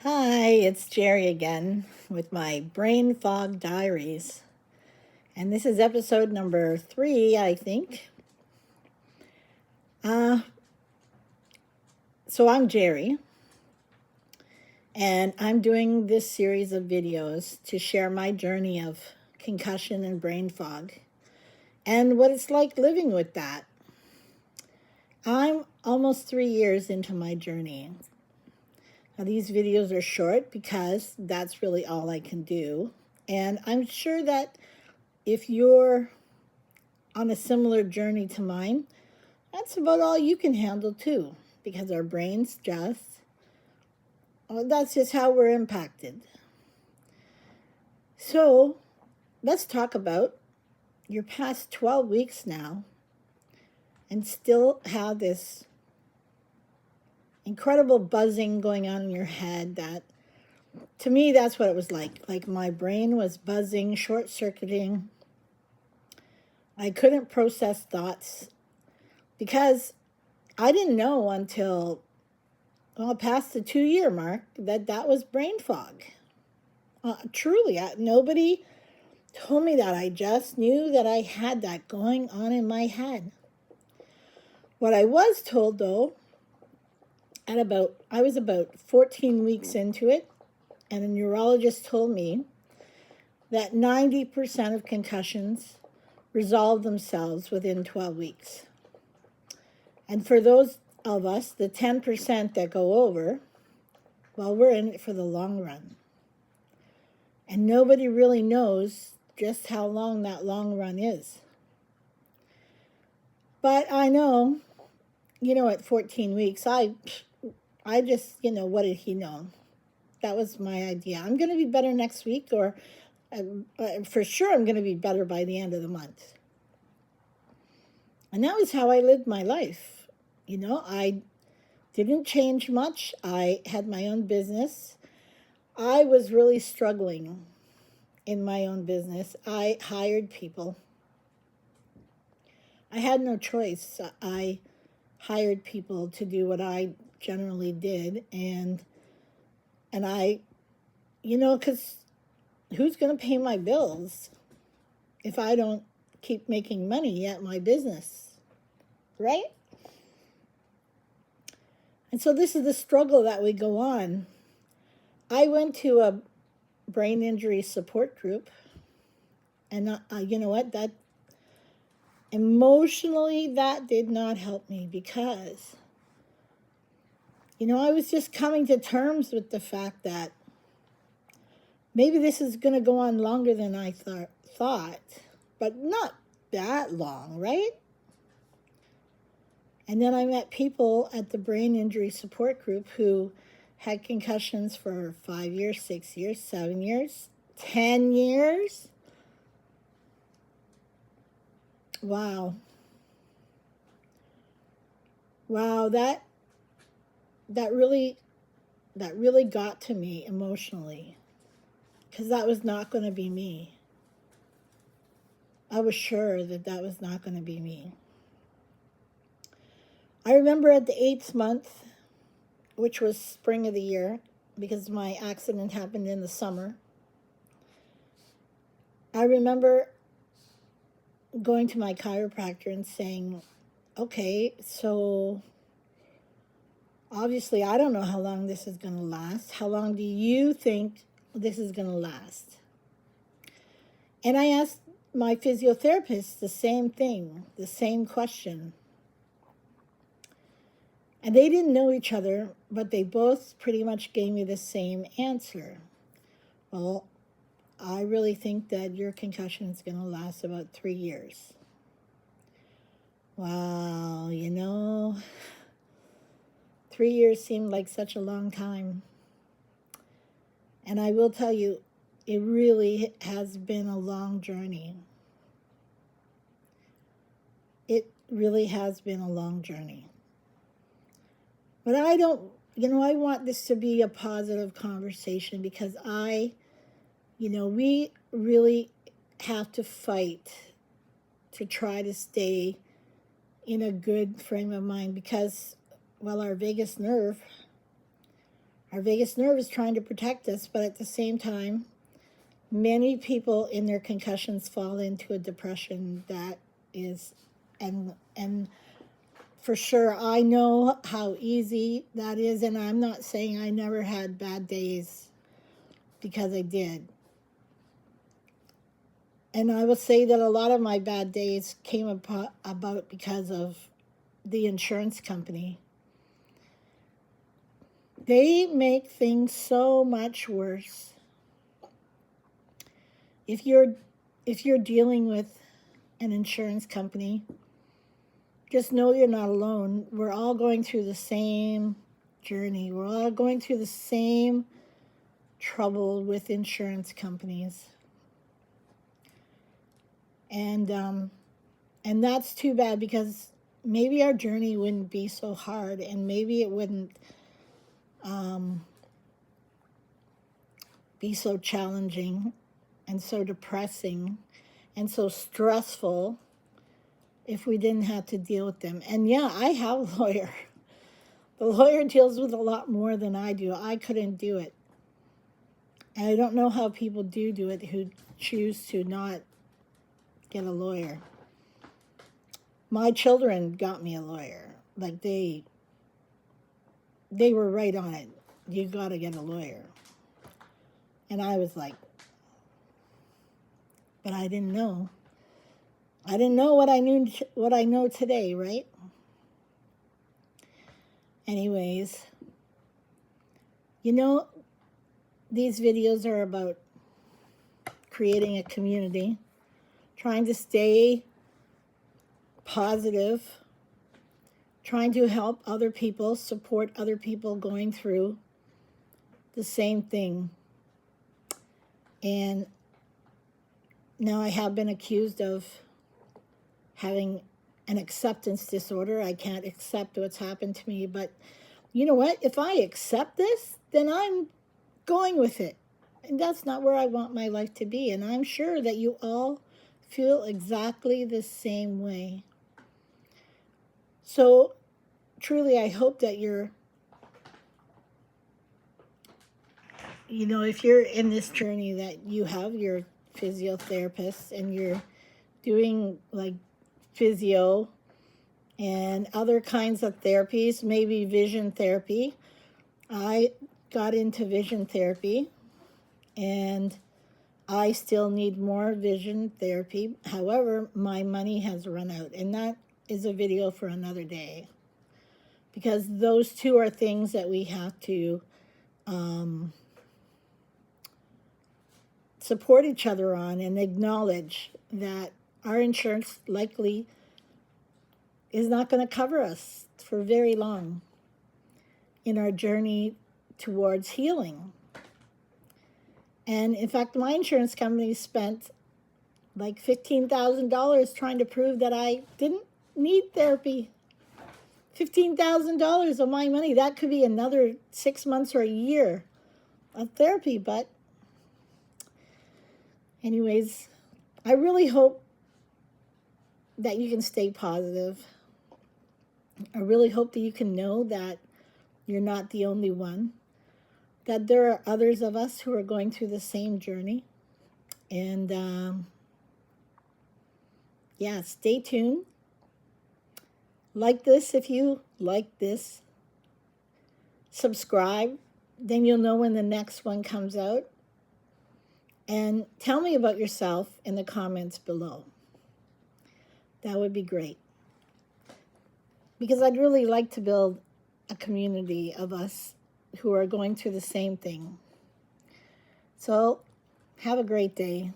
Hi, it's Jerry again with my Brain Fog Diaries. And this is episode number 3, I think. Uh, so I'm Jerry, and I'm doing this series of videos to share my journey of concussion and brain fog and what it's like living with that. I'm almost 3 years into my journey. Now, these videos are short because that's really all I can do. And I'm sure that if you're on a similar journey to mine, that's about all you can handle too, because our brains that's just how we're impacted. So let's talk about your past 12 weeks now and still have this incredible buzzing going on in your head. That, to me, that's what it was like. Like my brain was buzzing, short-circuiting. I couldn't process thoughts because I didn't know until past the 2-year mark that was brain fog. Truly, nobody told me that. I just knew that I had that going on in my head. What I was told, though, I was about 14 weeks into it, and a neurologist told me that 90% of concussions resolve themselves within 12 weeks. And for those of us, the 10% that go over, well, we're in it for the long run. And nobody really knows just how long that long run is. But I know, at 14 weeks, I just, what did he know? That was my idea. I'm going to be better next week, or for sure I'm going to be better by the end of the month. And that was how I lived my life. I didn't change much. I had my own business. I was really struggling in my own business. I hired people. I had no choice. I hired people to do what I generally did, and I, because who's going to pay my bills if I don't keep making money at my business, right? And so this is the struggle that we go on. I went to a brain injury support group, and you know what? That emotionally, that did not help me because, I was just coming to terms with the fact that maybe this is going to go on longer than I thought, but not that long, right? And then I met people at the brain injury support group who had concussions for 5 years, 6 years, 7 years, 10 years. Wow. Wow, that really got to me emotionally, because that was not going to be me. I was sure that was not going to be me. I remember at the 8th month, which was spring of the year, because my accident happened in the summer, I remember going to my chiropractor and saying, okay, so obviously I don't know how long this is going to last. How long do you think this is going to last? And I asked my physiotherapist the same thing, the same question. And they didn't know each other, but they both pretty much gave me the same answer. Well, I really think that your concussion is going to last about 3 years. Wow, 3 years seemed like such a long time. And I will tell you, it really has been a long journey. It really has been a long journey. But I want this to be a positive conversation, because we really have to fight to try to stay in a good frame of mind, because, well, our vagus nerve Our vagus nerve is trying to protect us, but at the same time, many people in their concussions fall into a depression that is, and for sure, I know how easy that is, and I'm not saying I never had bad days, because I did. And I will say that a lot of my bad days came about because of the insurance company. They make things so much worse. If you're dealing with an insurance company, just know you're not alone. We're all going through the same journey. We're all going through the same trouble with insurance companies. And that's too bad, because maybe our journey wouldn't be so hard, and maybe it wouldn't be so challenging and so depressing and so stressful if we didn't have to deal with them. And yeah, I have a lawyer. The lawyer deals with a lot more than I do. I couldn't do it. And I don't know how people do it who choose to not get a lawyer. My children got me a lawyer. Like, they were right on it. You got to get a lawyer. And I was like, but I didn't know. I didn't know what I know today, right? Anyways, these videos are about creating a community, trying to stay positive, trying to help other people, support other people going through the same thing. And now I have been accused of having an acceptance disorder. I can't accept what's happened to me, but you know what? If I accept this, then I'm going with it. And that's not where I want my life to be. And I'm sure that you all feel exactly the same way. So truly, I hope that if you're in this journey, that you have your physiotherapist and you're doing like physio and other kinds of therapies, maybe vision therapy. I got into vision therapy, and I still need more vision therapy. However, my money has run out, and that is a video for another day, because those two are things that we have to support each other on, and acknowledge that our insurance likely is not going to cover us for very long in our journey towards healing. And in fact, my insurance company spent like $15,000 trying to prove that I didn't need therapy. $15,000 of my money. That could be another 6 months or a year of therapy. But anyways, I really hope that you can stay positive. I really hope that you can know that you're not the only one, that there are others of us who are going through the same journey. And yeah, stay tuned. Like this if you like this. Subscribe, then you'll know when the next one comes out. And tell me about yourself in the comments below. That would be great. Because I'd really like to build a community of us who are going through the same thing. So, have a great day.